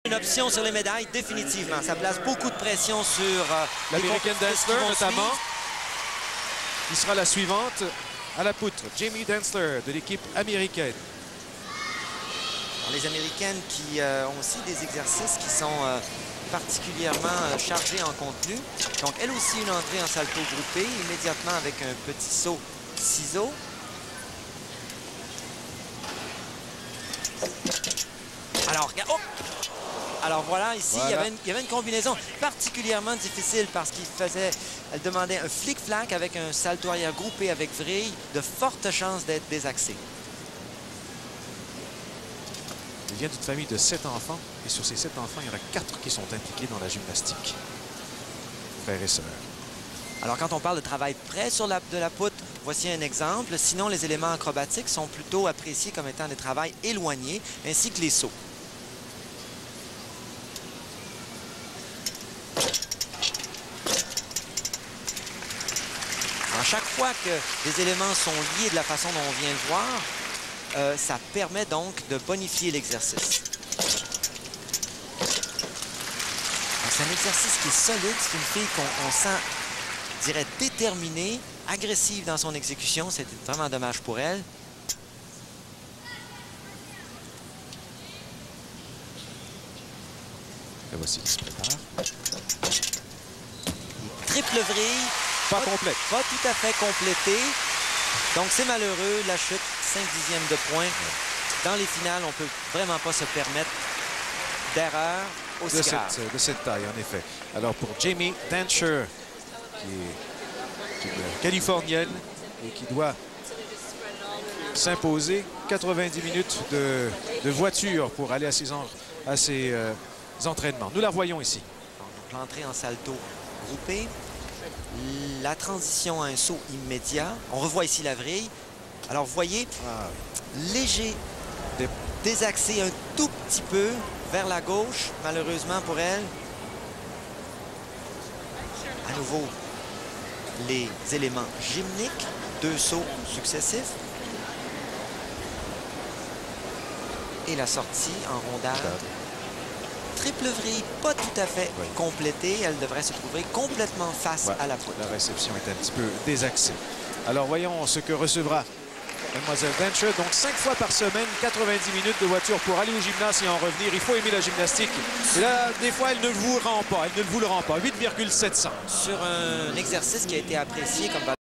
Une option sur les médailles, définitivement. Ça place beaucoup de pression sur l'American Densler, notamment. Qui sera la suivante à la poutre. Jamie Densler de l'équipe américaine. Les Américaines qui ont aussi des exercices qui sont particulièrement chargés en contenu. Donc, elle aussi, une entrée en salto groupé, immédiatement avec un petit saut ciseau. Alors, regarde, oh! Alors voilà, ici, voilà. Il y avait une combinaison particulièrement difficile parce elle demandait un flic-flac avec un salto arrière groupé avec vrille, de fortes chances d'être désaxé. Il vient d'une famille de 7 enfants et sur ces 7 enfants, il y en a 4 qui sont impliqués dans la gymnastique. Frères et sœurs. Alors quand on parle de travail près sur de la poutre, voici un exemple. Sinon, les éléments acrobatiques sont plutôt appréciés comme étant des travails éloignés, ainsi que les sauts. À chaque fois que les éléments sont liés de la façon dont on vient de voir, ça permet donc de bonifier l'exercice. C'est un exercice qui est solide. C'est une fille qu'on sent, je dirais, déterminée, agressive dans son exécution. C'est vraiment dommage pour elle. Et voici qui se prépare. Triple vrille. Pas complète. Pas tout à fait complété. Donc, c'est malheureux. La chute, 5/10 de point. Dans les finales, on ne peut vraiment pas se permettre d'erreur aussi grave. De cette taille, en effet. Alors, pour Jamie Densler, qui est une Californienne et qui doit s'imposer 90 minutes de voiture pour aller à ses entraînements. Nous la voyons ici. Donc, l'entrée en salto groupé. La transition à un saut immédiat. On revoit ici la vrille. Alors, vous voyez, léger, désaxé un tout petit peu vers la gauche, malheureusement pour elle. À nouveau, les éléments gymniques, 2 sauts successifs. Et la sortie en rondade. Triple vrille, pas tout à fait complétée. Elle devrait se trouver complètement face à la poutre. La réception est un petit peu désaxée. Alors, voyons ce que recevra Mademoiselle Densler. Donc, 5 fois par semaine, 90 minutes de voiture pour aller au gymnase et en revenir. Il faut aimer la gymnastique. Et là, des fois, elle ne vous rend pas. Elle ne vous le rend pas. 8,700. Sur un exercice qui a été apprécié comme